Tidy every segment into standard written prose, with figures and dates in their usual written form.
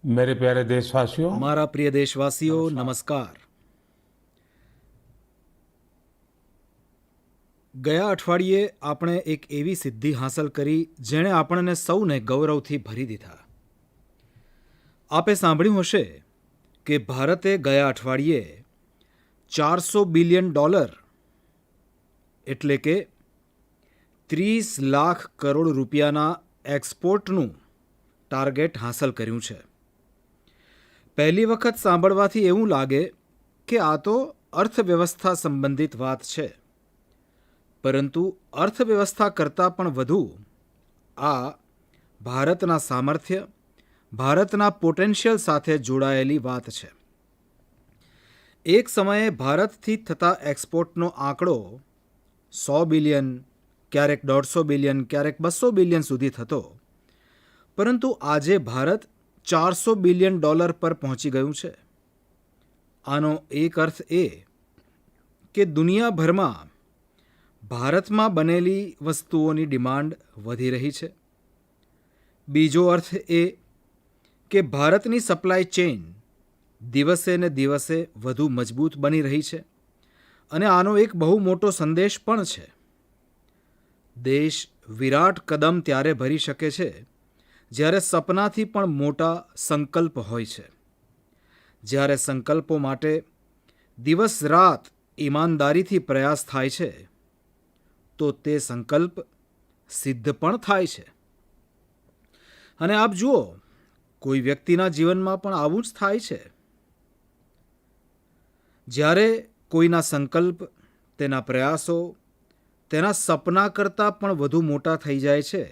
मेरे प्यारे देशवासियों, મારા પ્રિય દેશવાસીઓ નમસ્કાર. ગયા અઠવાડિયે આપણે એક એવી સિદ્ધિ હાંસલ કરી જેણે આપણને સૌને ગૌરવથી ભરી દીધા. આપે સાંભળ્યું હશે કે ભારતે ગયા અઠવાડિયે $400 બિલિયન એટલે કે 30 લાખ કરોડ રૂપિયાના એક્સપોર્ટનું ટાર્ગેટ હાંસલ કર્યું છે. પહેલી વખત સાંભળવાથી એવું લાગે કે આ તો અર્થવ્યવસ્થા સંબંધિત વાત છે, પરંતુ અર્થવ્યવસ્થા કરતાં પણ વધુ આ ભારતના સામર્થ્ય, ભારતના પોટેન્શિયલ સાથે જોડાયેલી વાત છે. એક સમયે ભારતથી થતા એક્સપોર્ટનો આંકડો 100 બિલિયન, ક્યારેક 150 બિલિયન, ક્યારેક 200 બિલિયન સુધી થતો, પરંતુ આજે ભારત $400 બિલિયન પર પહોંચી ગયું છે. આનો એક અર્થ એ કે દુનિયાભરમાં ભારતમાં બનેલી વસ્તુઓની ડિમાન્ડ વધી રહી છે. બીજો અર્થ એ કે ભારતની સપ્લાય ચેઇન દિવસે ને દિવસે વધુ મજબૂત બની રહી છે, અને આનો એક બહુ મોટો સંદેશ પણ છે. દેશ વિરાટ કદમ ત્યારે ભરી શકે છે જ્યારે સપનાથી પણ મોટા સંકલ્પ હોય છે. જ્યારે સંકલ્પો માટે દિવસ રાત ઈમાનદારીથી પ્રયાસ થાય છે, તો તે સંકલ્પ સિદ્ધ પણ થાય છે. અને આપ જુઓ, કોઈ વ્યક્તિના જીવનમાં પણ આવું જ થાય છે. જ્યારે કોઈના સંકલ્પ, તેના પ્રયાસો, તેના સપના કરતાં પણ વધુ મોટા થઈ જાય છે,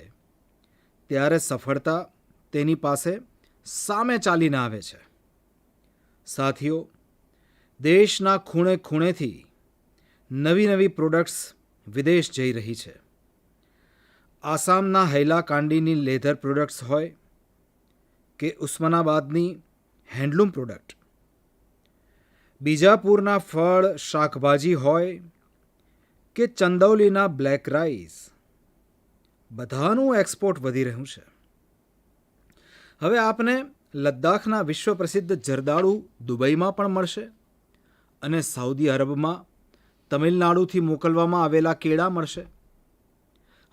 ત્યારે સફળતા તેની પાસે સામે ચાલીને આવે છે. સાથીઓ, દેશના ખૂણે ખૂણેથી નવી નવી પ્રોડક્ટ્સ વિદેશ જઈ રહી છે. આસામના હૈલાકાંડીની લેધર પ્રોડક્ટ્સ હોય કે ઉસ્માનાબાદની હેન્ડલૂમ પ્રોડક્ટ, બીજાપુરના ફળ શાકભાજી હોય કે ચંદૌલીના બ્લેક રાઈસ, બધાનું એક્સપોર્ટ વધી રહ્યું છે. હવે આપને લદ્દાખના વિશ્વ પ્રસિદ્ધ જરદાળુ દુબઈમાં પણ મળશે, અને સાઉદી અરબમાં તમિલનાડુથી મોકલવામાં આવેલા કેળા મળશે.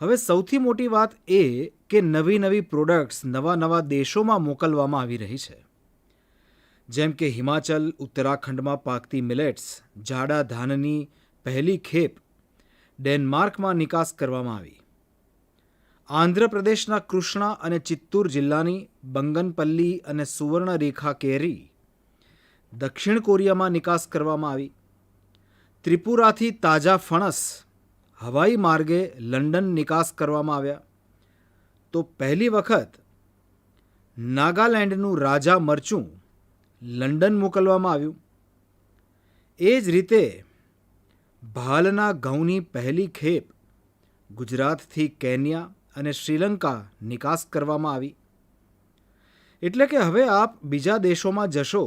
હવે સૌથી મોટી વાત એ કે નવી નવી પ્રોડક્ટ્સ નવા નવા દેશોમાં મોકલવામાં આવી રહી છે. જેમ કે હિમાચલ, ઉત્તરાખંડમાં પાકતી મિલેટ્સ, જાડા ધાનની પહેલી ખેપ ડેનમાર્કમાં નિકાસ કરવામાં આવી. આંધ્રપ્રદેશના કૃષ્ણા અને ચિત્તૂર જિલ્લાની બંગનપલ્લી અને સુવર્ણરેખા કેરી દક્ષિણ કોરિયામાં નિકાસ કરવામાં આવી. ત્રિપુરાથી તાજા ફણસ હવાઈ માર્ગે લંડન નિકાસ કરવામાં આવ્યા. તો પહેલી વખત નાગાલેન્ડનું રાજા મરચું લંડન મોકલવામાં આવ્યું. એ જ રીતે ભાલના ઘઉંની પહેલી ખેપ ગુજરાતથી કેન્યા અને શ્રીલંકા નિકાસ કરવામાં આવી. એટલે કે હવે આપ બીજા દેશોમાં જશો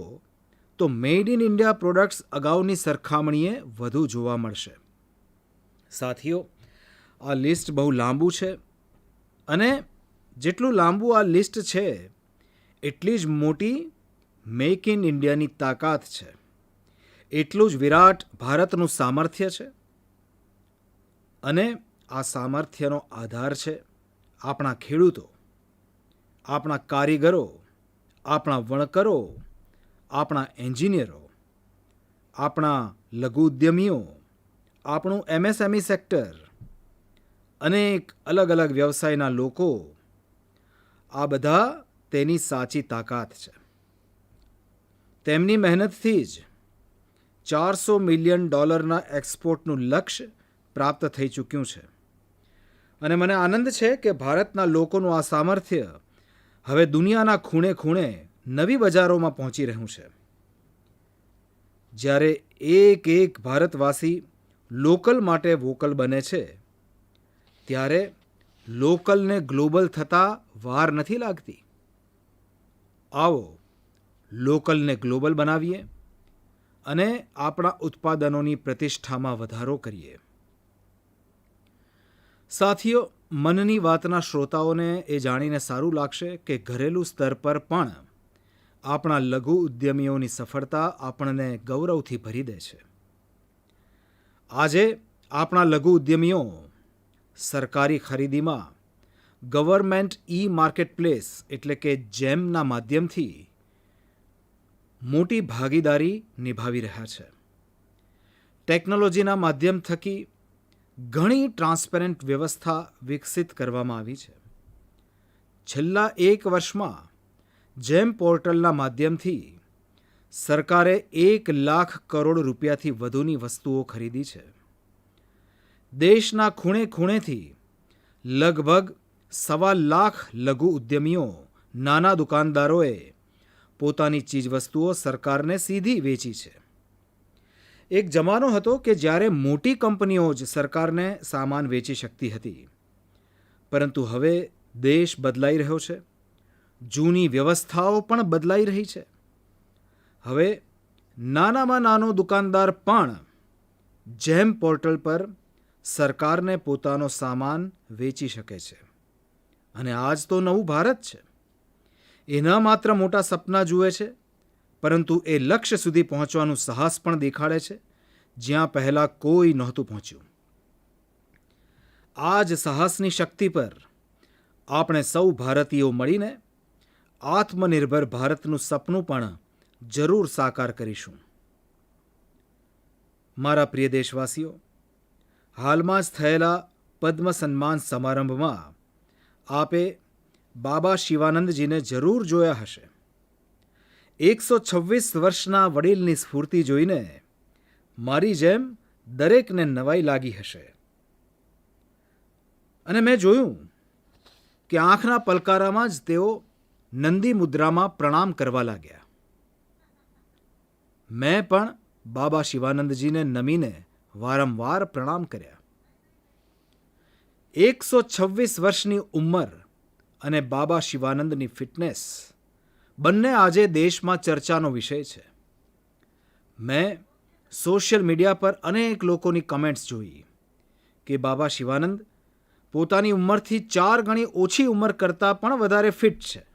તો મેડ ઇન ઇન્ડિયા પ્રોડક્ટ્સ અગાઉની સરખામણીએ વધુ જોવા મળશે. સાથીઓ, આ લિસ્ટ બહુ લાંબુ છે, અને જેટલું લાંબુ આ લિસ્ટ છે એટલી જ મોટી મેક ઇન ઇન્ડિયાની તાકાત છે, એટલું જ વિરાટ ભારતનું સામર્થ્ય છે. અને આ સામર્થ્યનો આધાર છે આપણા ખેડૂતો, આપણા કારીગરો, આપણા વણકરો, આપણા એન્જિનિયરો, આપણા લઘુ ઉદ્યમીઓ, આપણું એમએસએમઈ સેક્ટર, અનેક અલગ અલગ વ્યવસાયના લોકો, આ બધા તેની સાચી તાકાત છે. તેમની મહેનતથી જ $400 મિલિયન એક્સપોર્ટનું લક્ષ્ય પ્રાપ્ત થઈ ચૂક્યું છે. અને મને આનંદ છે કે ભારતના લોકોનું આ સામર્થ્ય હવે દુનિયાના ખૂણે ખૂણે નવી બજારોમાં પહોંચી રહ્યું છે. જ્યારે એક એક ભારતવાસી લોકલ માટે વોકલ બને છે, ત્યારે લોકલને ગ્લોબલ થતાં વાર નથી લાગતી. આવો લોકલને ગ્લોબલ બનાવીએ અને આપણા ઉત્પાદનોની પ્રતિષ્ઠામાં વધારો કરીએ. સાથીઓ, મનની વાતના શ્રોતાઓને એ જાણીને સારું લાગશે કે ઘરેલું સ્તર પર પણ આપણા લઘુ ઉદ્યમીઓની સફળતા આપણને ગૌરવથી ભરી દે છે. આજે આપણા લઘુ ઉદ્યમીઓ સરકારી ખરીદીમાં ગવર્મેન્ટ માર્કેટપ્લેસ એટલે કે જેમના માધ્યમથી મોટી ભાગીદારી નિભાવી રહ્યા છે. ટેકનોલોજીના માધ્યમ થકી ઘણી ટ્રાન્સપેરન્ટ વ્યવસ્થા વિકસિત કરવામાં આવી છે. છેલ્લા 1 વર્ષમાં જેમ પોર્ટલના માધ્યમથી સરકારે 1 લાખ કરોડ રૂપિયાથી વધુની વસ્તુઓ ખરીદી છે. દેશના ખૂણે ખૂણેથી લગભગ 1.25 લાખ લઘુ ઉદ્યમીઓ, નાના દુકાનદારોએ પોતાની ચીજવસ્તુઓ સરકારને સીધી વેચી છે. એક જમાનો હતો કે જ્યારે મોટી કંપનીઓ જ સરકારને સામાન વેચી શકતી હતી, પરંતુ હવે દેશ બદલાઈ રહ્યો છે. જૂની વ્યવસ્થાઓ પણ બદલાઈ રહી છે. હવે નાનામાં નાનો દુકાનદાર પણ જેમ પોર્ટલ પર સરકારને પોતાનો સામાન વેચી શકે છે. અને આજ તો નવું ભારત છે. એ ન માત્ર મોટા સપના જુએ છે, પરંતુ એ લક્ષ્ય સુધી પહોંચવાનું સાહસ પણ દેખાડે છે, જ્યાં પહેલાં કોઈ નહોતું પહોંચ્યું. આ જ સાહસની શક્તિ પર આપણે સૌ ભારતીયો મળીને આત્મનિર્ભર ભારતનું સપનું પણ જરૂર સાકાર કરીશું. મારા પ્રિય દેશવાસીઓ, હાલમાં જ થયેલા પદ્મ સન્માન સમારંભમાં આપે બાબા શિવાનંદજીને જરૂર જોયા હશે. 126 વર્ષના વડીલની સ્ફૂર્તિ જોઈને મારી જેમ દરેકને નવાઈ લાગી હશે. અને મેં જોયું કે આંખના પલકારામાં જ તેઓ નંદી મુદ્રામાં પ્રણામ કરવા લાગ્યા. મેં પણ બાબા શિવાનંદજીને નમીને વારંવાર પ્રણામ કર્યા. 126 વર્ષની ઉંમર અને બાબા શિવાનંદની ફિટનેસ બંને આજે દેશમાં ચર્ચાનો વિષય છે. મેં સોશિયલ મીડિયા પર અનેક લોકોની કમેન્ટ્સ જોઈ કે બાબા શિવાનંદ પોતાની ઉંમરથી 4 ગણી ઓછી ઉંમર કરતાં પણ વધારે ફિટ છે.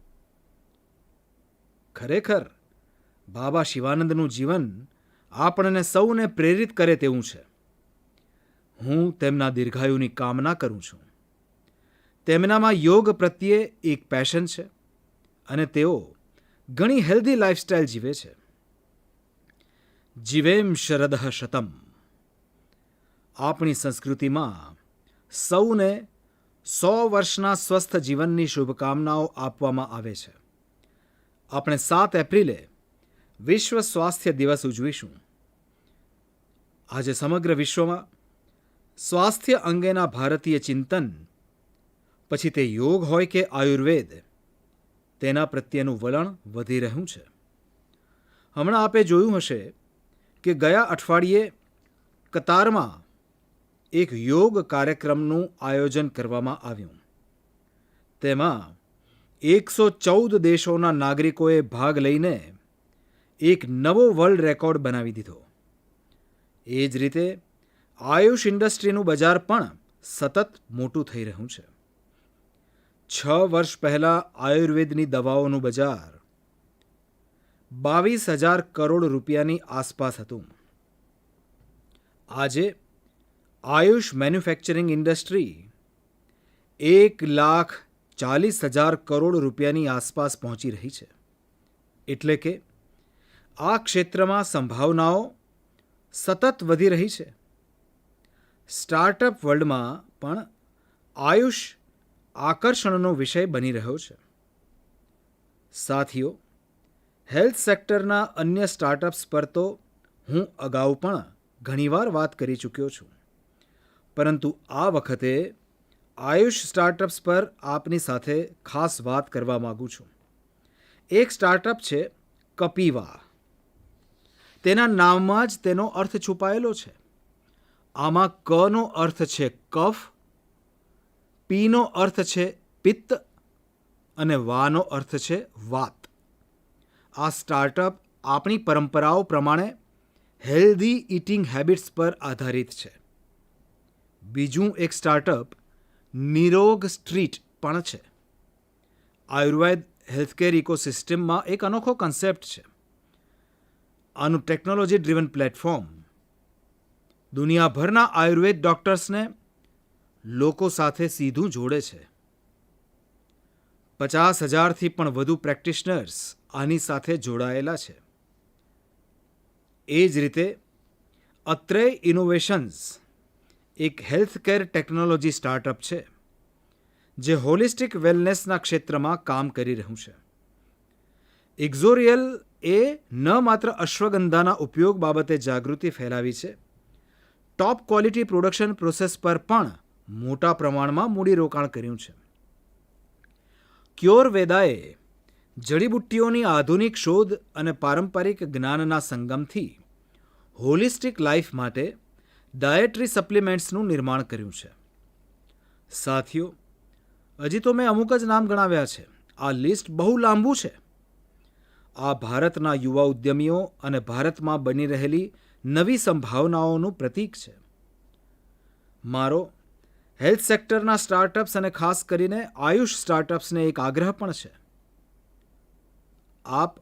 ખરેખર બાબા શિવાનંદનું જીવન આપણને સૌને પ્રેરિત કરે તેવું છે. હું તેમના દીર્ઘાયુની કામના કરું છું. તેમનામાં યોગ પ્રત્યે એક પેશન છે અને તેઓ ઘણી હેલ્ધી લાઈફસ્ટાઈલ જીવે છે. જીવેમ શરદઃ શતમ. આપણી સંસ્કૃતિમાં સૌને 100 વર્ષના સ્વસ્થ જીવનની શુભકામનાઓ આપવામાં આવે છે. આપણે 7 એપ્રિલે વિશ્વ સ્વાસ્થ્ય દિવસ ઉજવીશું. આજે સમગ્ર વિશ્વમાં સ્વાસ્થ્ય અંગેના ભારતીય ચિંતન, પછી તે યોગ હોય કે આયુર્વેદ, તેના પ્રત્યેનું વલણ વધી રહ્યું છે. હમણાં આપે જોયું હશે કે ગયા અઠવાડિયે કતારમાં એક યોગ કાર્યક્રમનું આયોજન કરવામાં આવ્યું. તેમાં 114 દેશોના નાગરિકોએ ભાગ લઈને એક નવો વર્લ્ડ રેકોર્ડ બનાવી દીધો. એ જ રીતે આયુષ ઇન્ડસ્ટ્રીનું બજાર પણ સતત મોટું થઈ રહ્યું છે. 6 વર્ષ પહેલાં આયુર્વેદની દવાઓનું બજાર 22,000 કરોડ રૂપિયાની આસપાસ હતું. આજે આયુષ મેન્યુફેક્ચરિંગ ઇન્ડસ્ટ્રી 1,40,000 કરોડ રૂપિયાની આસપાસ પહોંચી રહી છે. એટલે કે આ ક્ષેત્રમાં સંભાવનાઓ સતત વધી રહી છે. સ્ટાર્ટઅપ વર્લ્ડમાં પણ આયુષ આકર્ષણનો વિષય બની રહ્યો છે. સાથીઓ, હેલ્થ સેક્ટરના અન્ય સ્ટાર્ટઅપ્સ પર તો હું અગાઉ પણ ઘણીવાર વાત કરી ચૂક્યો છું, પરંતુ આ વખતે આયુષ સ્ટાર્ટઅપ્સ પર આપની સાથે ખાસ વાત કરવા માગું છું. એક સ્ટાર્ટઅપ છે કપીવા. તેના નામમાં જ તેનો અર્થ છુપાયેલો છે. આમાં કનો અર્થ છે કફ, પીનો અર્થ છે પિત્ત અને વાનો અર્થ છે વાત. આ સ્ટાર્ટઅપ આપણી પરંપરાઓ પ્રમાણે હેલ્ધી ઇટિંગ હેબિટ્સ પર આધારિત છે. બીજું એક સ્ટાર્ટઅપ નિરોગ સ્ટ્રીટ પણ છે. આયુર્વેદ હેલ્થકેર ઇકોસિસ્ટમમાં એક અનોખો કન્સેપ્ટ છે. આનું ટેકનોલોજી ડ્રીવન પ્લેટફોર્મ દુનિયાભરના આયુર્વેદ ડૉક્ટર્સને લોકો સાથે સીધું જોડે છે. 50,000થી પણ વધુ પ્રેક્ટિશનર્સ આની સાથે જોડાયેલા છે. એ જ રીતે અત્રેય ઇનોવેશન્સ એક હેલ્થકેર ટેકનોલોજી સ્ટાર્ટઅપ છે જે હોલિસ્ટિક વેલનેસના ક્ષેત્રમાં કામ કરી રહ્યું છે. ઇક્ઝોરિયલ એ ન માત્ર અશ્વગંધાના ઉપયોગ બાબતે જાગૃતિ ફેલાવી છે, ટોપ ક્વોલિટી પ્રોડક્શન પ્રોસેસ પર પણ મોટા પ્રમાણમાં મૂડીરોકાણ કર્યું છે. ક્યોરવેદાએ જડીબુટ્ટીઓની આધુનિક શોધ અને પારંપરિક જ્ઞાનના સંગમથી હોલિસ્ટિક લાઈફ માટે ડાયટરી સપ્લિમેન્ટ્સનું નિર્માણ કર્યું છે. સાથીઓ, હજી તો મેં અમુક જ નામ ગણાવ્યા છે. આ લિસ્ટ બહુ લાંબુ છે. આ ભારતના યુવા ઉદ્યમીઓ અને ભારતમાં બની રહેલી નવી સંભાવનાઓનું પ્રતીક છે. મારો હેલ્થ સેક્ટરના સ્ટાર્ટઅપ્સ અને ખાસ કરીને આયુષ સ્ટાર્ટઅપ્સને એક આગ્રહ પણ છે. આપ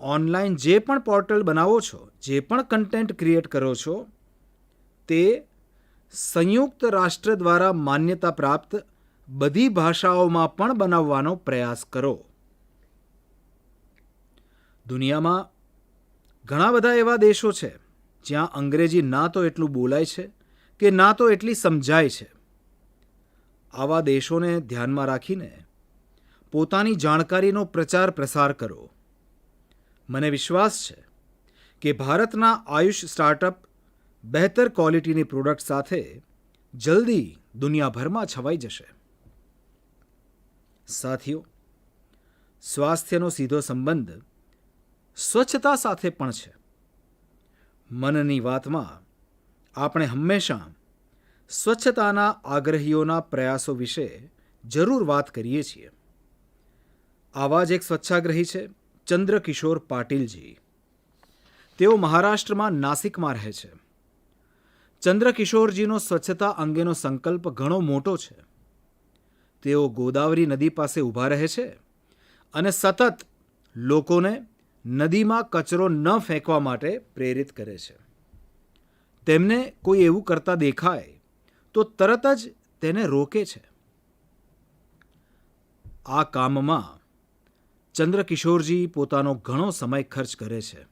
ઓનલાઈન જે પણ પોર્ટલ બનાવો છો, જે પણ કન્ટેન્ટ ક્રિએટ કરો છો, તે સંયુક્ત રાષ્ટ્ર દ્વારા માન્યતા પ્રાપ્ત બધી ભાષાઓમાં પણ બનાવવાનો પ્રયાસ કરો. દુનિયામાં ઘણા બધા એવા દેશો છે જ્યાં અંગ્રેજી ના તો એટલું બોલાય છે કે ના તો એટલી સમજાય છે. આવા દેશોને ધ્યાનમાં રાખીને પોતાની જાણકારીનો પ્રચાર પ્રસાર કરો. મને વિશ્વાસ છે કે ભારતના આયુષ સ્ટાર્ટઅપ બહેતર ક્વોલિટીની પ્રોડક્ટ સાથે જલ્દી દુનિયાભરમાં છવાઈ જશે. સાથીઓ, સ્વાસ્થ્યનો સીધો સંબંધ સ્વચ્છતા સાથે પણ છે. મનની વાતમાં આપણે હંમેશા સ્વચ્છતાના આગ્રહીઓના પ્રયાસો વિશે જરૂર વાત કરીએ છીએ. આવા જ એક સ્વચ્છાગ્રહી છે ચંદ્રકિશોર પાટીલજી. તેઓ મહારાષ્ટ્રમાં નાસિકમાં રહે છે. ચંદ્રકિશોરજીનો સ્વચ્છતા અંગેનો સંકલ્પ ઘણો મોટો છે. તેઓ ગોદાવરી નદી પાસે ઊભા રહે છે અને સતત લોકોને નદીમાં કચરો ન ફેંકવા માટે પ્રેરિત કરે છે. તેમને કોઈ એવું કરતા દેખાય તો તરત જ તેને રોકે છે. આ કામમાં ચંદ્રકિશોરજી પોતાનો ઘણો સમય ખર્ચ કરે છે.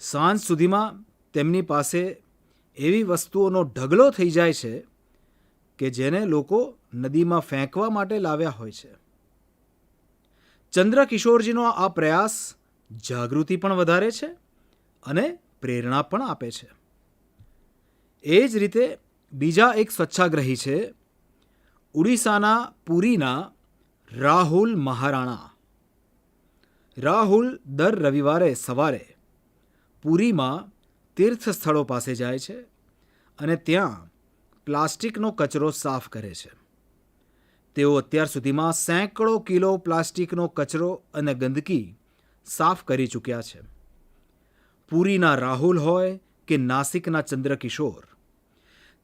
સાંજ સુધીમાં તેમની પાસે એવી વસ્તુઓનો ઢગલો થઈ જાય છે કે જેને લોકો નદીમાં ફેંકવા માટે લાવ્યા હોય છે. ચંદ્રકિશોરજીનો આ પ્રયાસ જાગૃતિ પણ વધારે છે અને પ્રેરણા પણ આપે છે. એ જ રીતે બીજા એક સ્વચ્છાગ્રહી છે ઉડીસાના પુરીના રાહુલ મહારાણા. રાહુલ દર રવિવારે સવારે પુરીમાં તીર્થ સ્થળો પાસે જાય છે અને ત્યાં પ્લાસ્ટિકનો કચરો સાફ કરે છે. તેઓ અત્યાર સુધીમાં સેંકડો કિલો પ્લાસ્ટિકનો કચરો અને ગંદકી સાફ કરી ચૂક્યા છે. પુરીના રાહુલ હોય કે નાસિકના ચંદ્રકિશોર,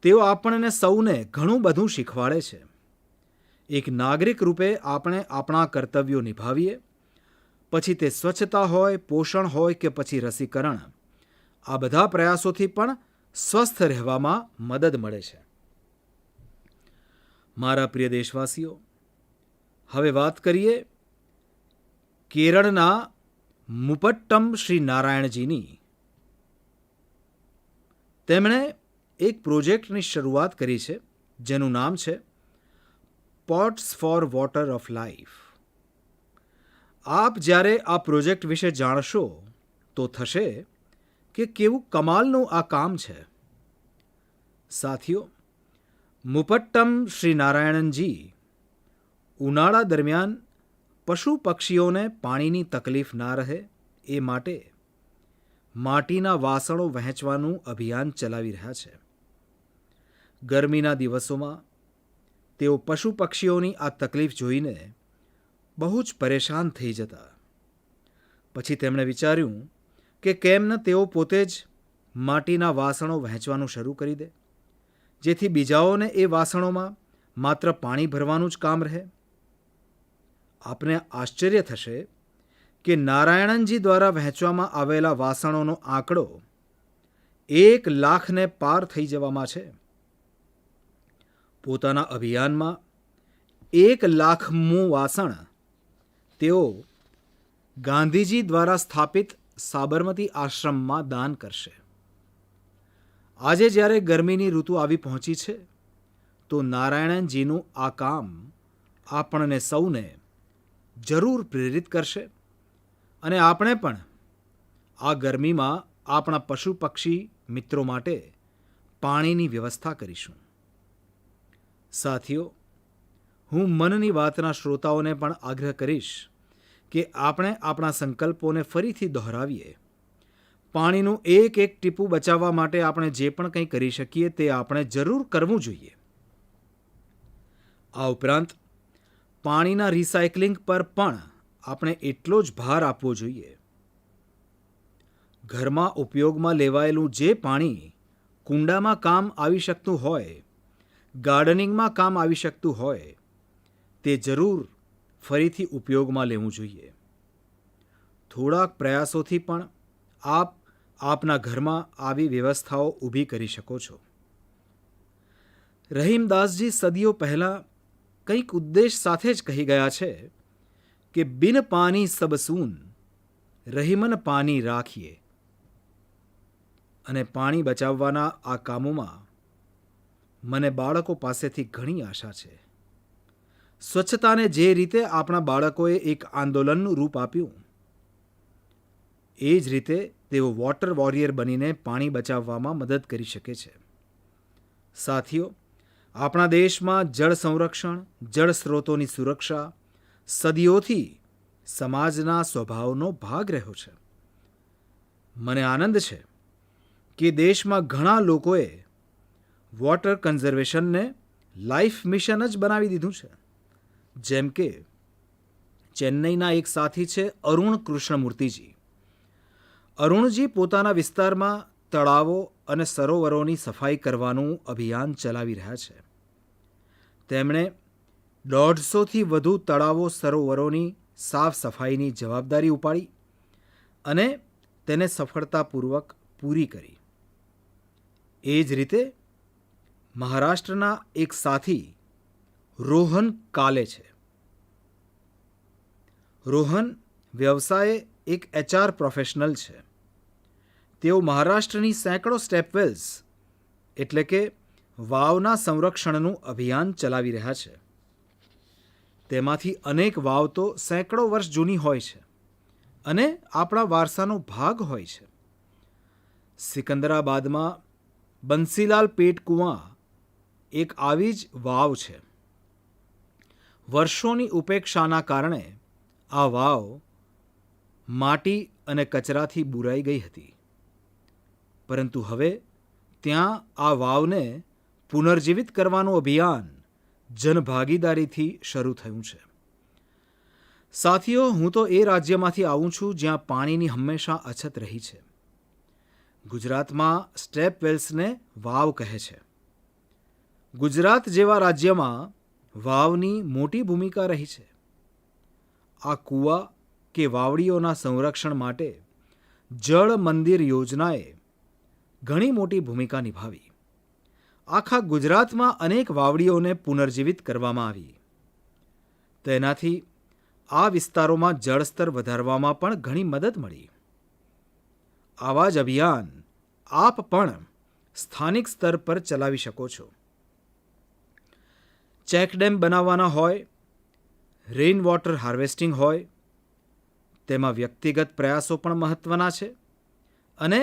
તેઓ આપણને સૌને ઘણું બધું શીખવાડે છે. એક નાગરિક રૂપે આપણે આપણા કર્તવ્યો નિભાવીએ, પછી તે સ્વચ્છતા હોય, પોષણ હોય કે પછી રસીકરણ, આ બધા પ્રયાસોથી પણ સ્વસ્થ રહેવામાં મદદ મળે છે. મારા પ્રિય દેશવાસીઓ, હવે વાત કરીએ કેરળના મુપટ્ટમ શ્રી નારાયણજીની. તેમણે એક પ્રોજેક્ટની શરૂઆત કરી છે જેનું નામ છે pots for water of life. આપ જ્યારે આ પ્રોજેક્ટ વિશે જાણશો તો થશે કે કેવું કમાલનું આ કામ છે. સાથીઓ, મુપટ્ટમ શ્રી નારાયણજી ઉનાળા દરમિયાન પશુ પક્ષીઓને પાણીની તકલીફ ના રહે એ માટે માટીના વાસણો વહેંચવાનું અભિયાન ચલાવી રહ્યા છે. ગરમીના દિવસોમાં તેઓ પશુ પક્ષીઓની આ તકલીફ જોઈને બહુ જ પરેશાન થઈ જતા. પછી તેમણે વિચાર્યું કે કેમ ન તેઓ પોતે જ માટીના વાસણો વહેંચવાનું શરૂ કરી દે, જેથી બીજાઓને એ વાસણોમાં માત્ર પાણી ભરવાનું જ કામ રહે. આપને આશ્ચર્ય થશે કે નારાયણનજી દ્વારા વહેંચવામાં આવેલા વાસણોનો આંકડો 1,00,000ને પાર થઈ જવામાં છે. પોતાના અભિયાનમાં 1,00,000મું વાસણ તેઓ ગાંધીજી દ્વારા સ્થાપિત સાબરમતી આશ્રમમાં દાન કરશે. આજે જ્યારે ગરમીની ઋતુ આવી પહોંચી છે તો નારાયણનજીનું આ કામ આપણને સૌને જરૂર પ્રેરિત કરશે અને આપણે પણ આ ગરમીમાં આપણા પશુ પક્ષી મિત્રો માટે પાણીની વ્યવસ્થા કરીશું. સાથીઓ, હું મનની વાતના શ્રોતાઓને પણ આગ્રહ કરીશ કે આપણે આપણા સંકલ્પોને ફરીથી દોહરાવીએ. પાણીનું એક એક ટીપું બચાવવા માટે આપણે જે પણ કંઈ કરી શકીએ તે આપણે જરૂર કરવું જોઈએ. આ ઉપરાંત પાણીના રિસાયકલિંગ પર પણ આપણે એટલો જ ભાર આપવો જોઈએ. ઘરમાં ઉપયોગમાં લેવાયેલું જે પાણી કુંડામાં કામ આવી શકતું હોય, ગાર્ડનિંગમાં કામ આવી શકતું હોય, તે જરૂર ફરીથી ઉપયોગમાં લેવું જોઈએ. થોડાક પ્રયાસોથી પણ આપ આપના ઘરમાં આવી વ્યવસ્થાઓ ઊભી કરી શકો છો. રહીમદાસજી સદીઓ પહેલાં કંઈક ઉદ્દેશ સાથે જ કહી ગયા છે કે બિન પાની સબ સૂન, રહીમન પાની રાખીએ. અને પાણી બચાવવાના આ કામોમાં મને બાળકો પાસેથી ઘણી આશા છે. સ્વચ્છતાને જે રીતે આપણા બાળકોએ એક આંદોલનનું રૂપ આપ્યું, એ જ રીતે તેઓ વોટર વોરિયર બનીને પાણી બચાવવામાં મદદ કરી શકે છે. સાથીઓ, આપણા દેશમાં જળ સંરક્ષણ, જળ સ્ત્રોતોની સુરક્ષા સદીઓથી સમાજના સ્વભાવનો ભાગ રહ્યો છે. મને આનંદ છે કે દેશમાં ઘણા લોકોએ વોટર કન્ઝર્વેશનને લાઈફ મિશન જ બનાવી દીધું છે. જેમ કે ચેન્નઈના એક સાથી છે અરુણ કૃષ્ણમૂર્તિજી. અરુણજી પોતાના વિસ્તારમાં તળાવો અને સરોવરોની સફાઈ કરવાનું અભિયાન ચલાવી રહ્યા છે. તેમણે 150થી વધુ તળાવો સરોવરોની સાફ સફાઈની જવાબદારી ઉપાડી અને તેને સફળતાપૂર્વક પૂરી કરી. એ જ રીતે મહારાષ્ટ્રના એક સાથી રોહન કાલે છે. રોહન વ્યવસાયે એક HR પ્રોફેશનલ છે. તેઓ મહારાષ્ટ્રની સેંકડો સ્ટેપવેલ્સ એટલે કે વાવના સંરક્ષણનું અભિયાન ચલાવી રહ્યા છે. તેમાંથી અનેક વાવ તો સેંકડો વર્ષ જૂની હોય છે અને આપણા વારસાનો ભાગ હોય છે. સિકંદરાબાદમાં બંસીલાલ પેટ કુઆં એક આવી જ વાવ છે. વર્ષોની ઉપેક્ષાના કારણે આ વાવ માટી અને કચરાથી બુરાઈ ગઈ હતી. પરંતુ હવે ત્યાં આ વાવને પુનર્જીવિત કરવાનું અભિયાન જનભાગીદારીથી શરૂ થયું છે. સાથીઓ, હું તો એ રાજ્યમાંથી આવું છું જ્યાં પાણીની હંમેશા અછત રહી છે. ગુજરાતમાં સ્ટેપ વેલ્સને વાવ કહે છે. ગુજરાત જેવા રાજ્યમાં વાવની મોટી ભૂમિકા રહી છે. આ કૂવા કે વાવડીઓના સંરક્ષણ માટે જળ મંદિર યોજનાએ ઘણી મોટી ભૂમિકા નિભાવી. આખા ગુજરાતમાં અનેક વાવડીઓને પુનર્જીવિત કરવામાં આવી. તેનાથી આ વિસ્તારોમાં જળસ્તર વધારવામાં પણ ઘણી મદદ મળી. આવા જ અભિયાન આપ પણ સ્થાનિક સ્તર પર ચલાવી શકો છો. ચેકડેમ બનાવવાના હોય, રેઇન વોટર હાર્વેસ્ટિંગ હોય, તેમાં વ્યક્તિગત પ્રયાસો પણ મહત્વના છે અને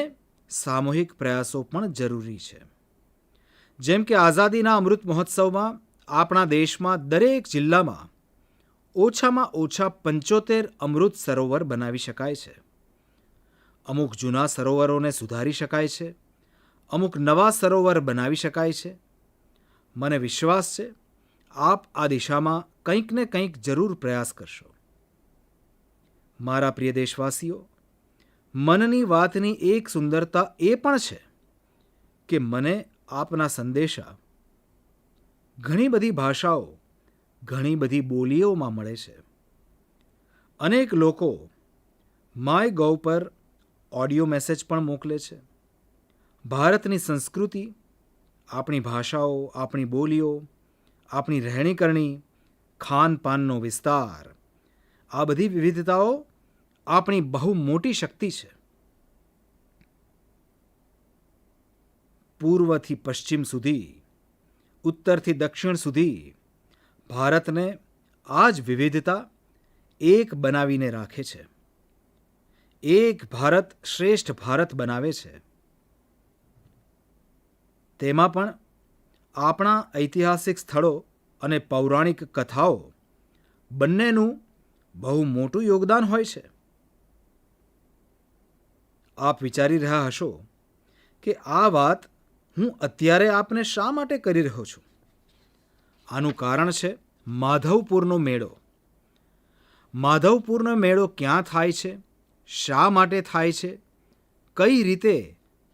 સામૂહિક પ્રયાસો પણ જરૂરી છે. જેમ કે આઝાદીના અમૃત મહોત્સવમાં આપણા દેશમાં દરેક જિલ્લામાં ઓછામાં ઓછા 75 અમૃત સરોવર બનાવી શકાય છે. અમુક જૂના સરોવરોને સુધારી શકાય છે, અમુક નવા સરોવર બનાવી શકાય છે. મને વિશ્વાસ છે આપ આ દિશામાં કંઈક ને કંઈક જરૂર પ્રયાસ કરશો. મારા પ્રિય દેશવાસીઓ, મનની વાતની એક સુંદરતા એ પણ છે કે મને આપના સંદેશા ઘણી બધી ભાષાઓ, ઘણી બધી બોલીઓમાં મળે છે. અનેક લોકો માય ગોવ પર ઓડિયો મેસેજ પણ મોકલે છે. ભારતની સંસ્કૃતિ, આપણી ભાષાઓ, આપણી બોલીઓ, આપણી રહેણીકરણી, ખાનપાનનો વિસ્તાર, આ બધી વિવિધતાઓ આપણી બહુ મોટી શક્તિ છે. પૂર્વથી પશ્ચિમ સુધી, ઉત્તરથી દક્ષિણ સુધી ભારતને આ જ વિવિધતા એક બનાવીને રાખે છે. એક ભારત શ્રેષ્ઠ ભારત બનાવે છે. તેમાં પણ આપણા ઐતિહાસિક સ્થળો અને પૌરાણિક કથાઓ બંનેનું બહુ મોટું યોગદાન હોય છે. આપ વિચારી રહ્યા હશો કે આ વાત હું અત્યારે આપને શા માટે કરી રહ્યો છું. આનું કારણ છે માધવપુરનો મેળો. માધવપુરનો મેળો ક્યાં થાય છે, શા માટે થાય છે, કઈ રીતે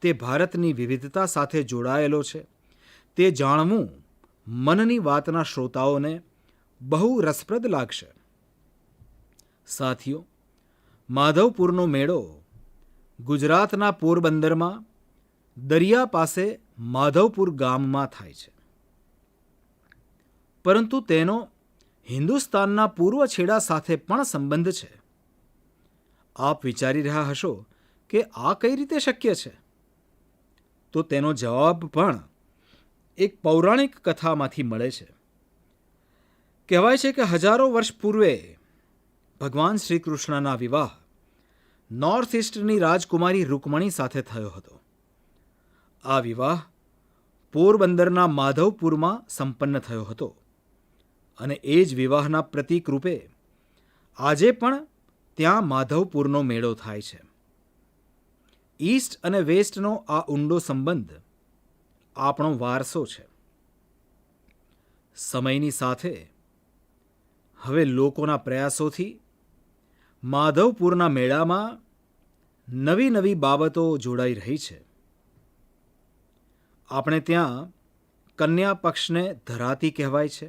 તે ભારતની વિવિધતા સાથે જોડાયેલો છે, તે જાણવું મનની વાતના શ્રોતાઓને બહુ રસપ્રદ લાગશે. સાથીઓ, માધવપુરનો મેળો ગુજરાતના પોરબંદરમાં દરિયા પાસે માધવપુર ગામમાં થાય છે. પરંતુ તેનો હિન્દુસ્તાનના પૂર્વ છેડા સાથે પણ સંબંધ છે. આપ વિચારી રહ્યા હશો કે આ કઈ રીતે શક્ય છે? તો તેનો જવાબ પણ એક પૌરાણિક કથામાંથી મળે છે. કહેવાય છે કે હજારો વર્ષ પૂર્વે ભગવાન શ્રી કૃષ્ણના વિવાહ નોર્થ ઇસ્ટની રાજકુમારી રૂકમણી સાથે થયો હતો. આ વિવાહ પોરબંદરના માધવપુરમાં સંપન્ન થયો હતો અને એ જ વિવાહના પ્રતીક રૂપે આજે પણ ત્યાં માધવપુરનો મેળો થાય છે. ઈસ્ટ અને વેસ્ટનો આ ઊંડો સંબંધ આપણો વારસો છે. સમયની સાથે હવે લોકોના પ્રયાસોથી માધવપુરના મેળામાં નવી નવી બાબતો જોડાઈ રહી છે. આપણે ત્યાં કન્યા પક્ષને ધરાતી કહેવાય છે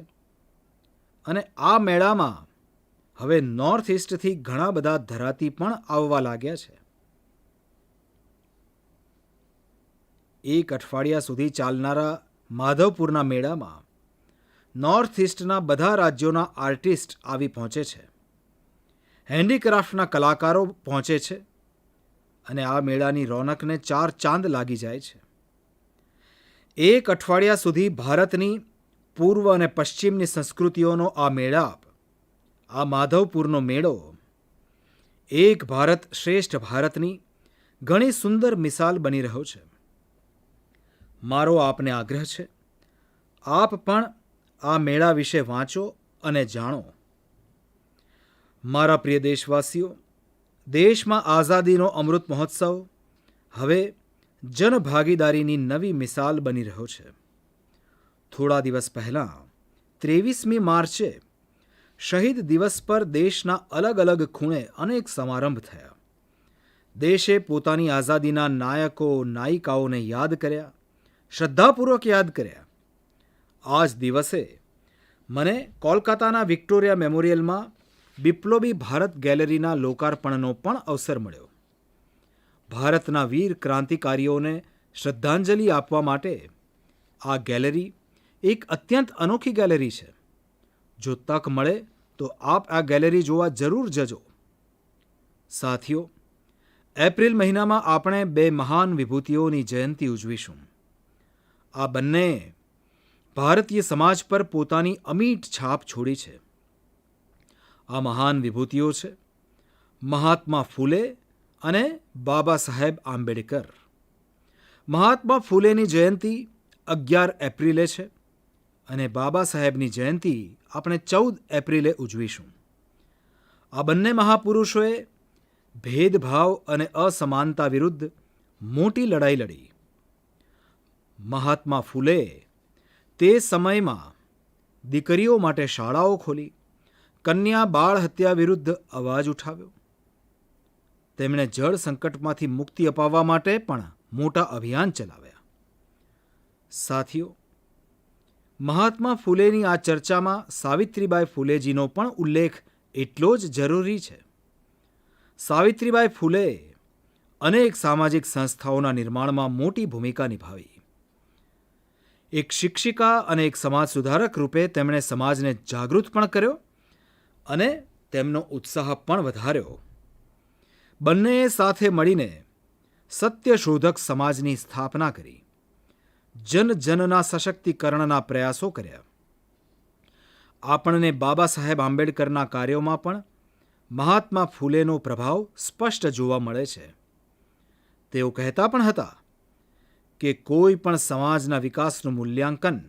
અને આ મેળામાં હવે નોર્થ ઇસ્ટથી ઘણા બધા ધરાતી પણ આવવા લાગ્યા છે. એક અઠવાડિયા સુધી ચાલનારા માધવપુરના મેળામાં નોર્થ ઇસ્ટના બધા રાજ્યોના આર્ટિસ્ટ આવી પહોંચે છે. હેન્ડીક્રાફ્ટના કલાકારો પહોંચે છે અને આ મેળાની રોનકને 4 ચાંદ લાગી જાય છે. એક અઠવાડિયા સુધી ભારતની પૂર્વ અને પશ્ચિમની સંસ્કૃતિઓનો આ મેળાપ, આ માધવપુરનો મેળો એક ભારત શ્રેષ્ઠ ભારતની ઘણી સુંદર મિસાલ બની રહ્યો છે. મારો આપને આગ્રહ છે, આપ પણ આ મેળા વિશે વાંચો અને જાણો. મારા પ્રિય દેશવાસીઓ, દેશમાં આઝાદીનો અમૃત મહોત્સવ હવે જનભાગીદારીની નવી મિસાલ બની રહ્યો છે. થોડા દિવસ પહેલાં 23મી માર્ચે શહીદ દિવસ પર દેશના અલગ અલગ ખૂણે અનેક સમારંભ થયા. દેશે પોતાની આઝાદીના નાયકો નાયિકાઓને યાદ કર્યા, શ્રદ્ધાપૂર્વક યાદ કર્યા. આ જ દિવસે મને કોલકાતાના વિક્ટોરિયા મેમોરિયલમાં બિપ્લોબી ભારત ગેલેરીના લોકાર્પણનો પણ અવસર મળ્યો. ભારતના વીર ક્રાંતિકારીઓને શ્રદ્ધાંજલિ આપવા માટે આ ગેલેરી એક અત્યંત અનોખી ગેલેરી છે. જો તક મળે તો આપ આ ગેલેરી જોવા જરૂર જજો. સાથીઓ, એપ્રિલ મહિનામાં આપણે 2 મહાન વિભૂતિઓની જયંતિ ઉજવીશું. આ બંને ભારતીય સમાજ પર પોતાની અમીટ છાપ છોડી છે. આ મહાન વિભૂતિઓ છે મહાત્મા ફૂલે અને બાબા સાહેબ આંબેડકર. મહાત્મા ફૂલેની જયંતિ 11 એપ્રિલે છે અને બાબા સાહેબની જયંતિ આપણે 14 એપ્રિલે ઉજવીશું. આ બંને મહાપુરુષોએ ભેદભાવ અને અસમાનતા વિરુદ્ધ મોટી લડાઈ લડી. મહાત્મા ફૂલે તે સમયમાં દીકરીઓ માટે શાળાઓ ખોલી, કન્યા બાળ હત્યા વિરુદ્ધ અવાજ ઉઠાવ્યો. તેમણે જળ સંકટમાંથી મુક્તિ અપાવવા માટે પણ મોટા અભિયાન ચલાવ્યા. સાથીઓ, મહાત્મા ફૂલેની આ ચર્ચામાં સાવિત્રીબાઈ ફૂલેજીનો પણ ઉલ્લેખ એટલો જ જરૂરી છે. સાવિત્રીબાઈ ફૂલે અનેક સામાજિક સંસ્થાઓના નિર્માણમાં મોટી ભૂમિકા નિભાવી. એક શિક્ષિકા અને એક સમાજ સુધારક રૂપે તેમણે સમાજને જાગૃત પણ કર્યો અને તેમનો ઉત્સાહ પણ વધાર્યો. બંનેએ સાથે મળીને સત્યશોધક સમાજની સ્થાપના કરી. જનજનના સશક્તિકરણના પ્રયાસો કર્યા. આપણને બાબા સાહેબ આંબેડકરના કાર્યોમાં પણ મહાત્મા ફૂલેનો પ્રભાવ સ્પષ્ટ જોવા મળે છે. તેઓ કહેતા પણ હતા કે કોઈ પણ સમાજના વિકાસનું મૂલ્યાંકન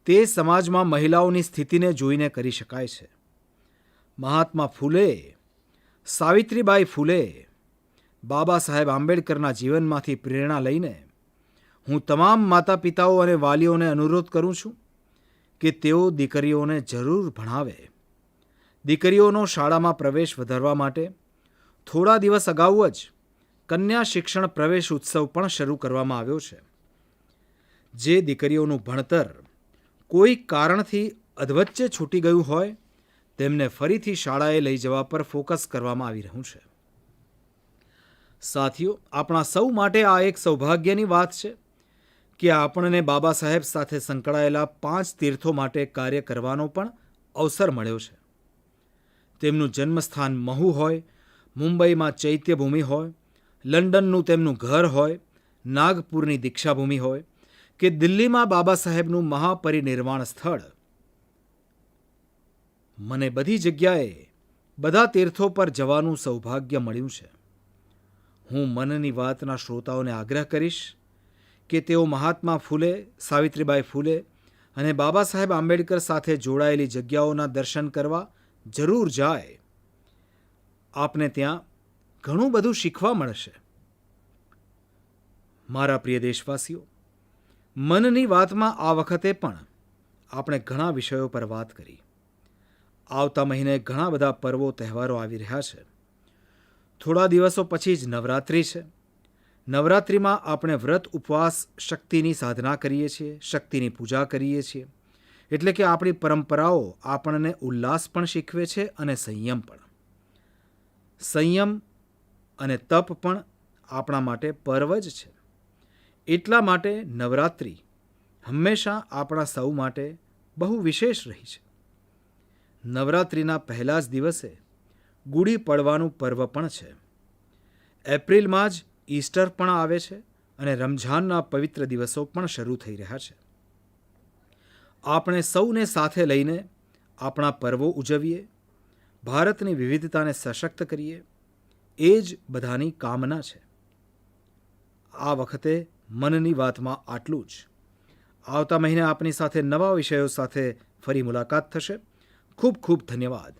તે સમાજમાં મહિલાઓની સ્થિતિને જોઈને કરી શકાય છે. મહાત્મા ફૂલે, સાવિત્રીબાઈ ફૂલે, બાબા સાહેબ આંબેડકરના જીવનમાંથી પ્રેરણા લઈને હું તમામ માતા પિતાઓ અને વાલીઓને અનુરોધ કરું છું કે તેઓ દીકરીઓને જરૂર ભણાવે. દીકરીઓનો શાળામાં પ્રવેશ વધારવા માટે થોડા દિવસ અગાઉ જ કન્યા શિક્ષણ પ્રવેશ ઉત્સવ પણ શરૂ કરવામાં આવ્યો છે. જે દીકરીઓનું ભણતર કોઈ કારણથી અધવચ્ચે છૂટી ગયું હોય તેમને ફરીથી શાળાએ લઈ જવા પર ફોકસ કરવામાં આવી રહ્યું છે. સાથીઓ, આપણા સૌ માટે આ એક સૌભાગ્યની વાત છે કે આપણને બાબા સાહેબ સાથે સંકળાયેલા 5 તીર્થો માટે કાર્ય કરવાનો પણ અવસર મળ્યો છે. તેમનું જન્મસ્થાન મહુ હોય, મુંબઈમાં ચૈત્યભૂમિ હોય, લંડનનું તેમનું ઘર હોય, નાગપુરની દીક્ષાભૂમિ હોય કે દિલ્હીમાં બાબા સાહેબનું મહાપરિનિર્વાણ સ્થળ, મને બધી જગ્યાએ બધા તીર્થો પર જવાનું સૌભાગ્ય મળ્યું છે. હું મનની વાતના શ્રોતાઓને આગ્રહ કરીશ કે તેઓ મહાત્મા ફૂલે, સાવિત્રીબાઈ ફૂલે અને બાબા સાહેબ આંબેડકર સાથે જોડાયેલી જગ્યાઓના દર્શન કરવા જરૂર જાય. આપને ત્યાં ઘણું બધું શીખવા મળશે. મારા પ્રિય દેશવાસીઓ, મનની વાતમાં આ વખતે પણ આપણે ઘણા વિષયો પર વાત કરી. આવતા મહિને ઘણા બધા પર્વો તહેવારો આવી રહ્યા છે. થોડા દિવસો પછી જ નવરાત્રિ છે. નવરાત્રિમાં આપણે વ્રત ઉપવાસ શક્તિની સાધના કરીએ છીએ, શક્તિની પૂજા કરીએ છીએ. એટલે કે આપણી પરંપરાઓ આપણને ઉલ્લાસ પણ શીખવે છે અને સંયમ પણ. સંયમ અને તપ પણ આપણા માટે પર્વ જ છે. એટલા માટે નવરાત્રિ હંમેશા આપણા સૌ માટે બહુ વિશેષ રહી છે. નવરાત્રિના પહેલા જ દિવસે ગુડી પડવાનું પર્વ પણ છે. એપ્રિલમાં જ ઈસ્ટર પણ આવે છે અને રમઝાનના પવિત્ર દિવસો પણ શરૂ થઈ રહ્યા છે. આપણે સૌને સાથે લઈને આપણા પર્વો ઉજવીએ, ભારતની વિવિધતાને સશક્ત કરીએ, એ જ બધાની કામના છે. આ વખતે મનની વાતમાં આટલું જ. આવતા મહિને આપની સાથે નવા વિષયો સાથે ફરી મુલાકાત થશે. ખૂબ ખૂબ ધન્યવાદ.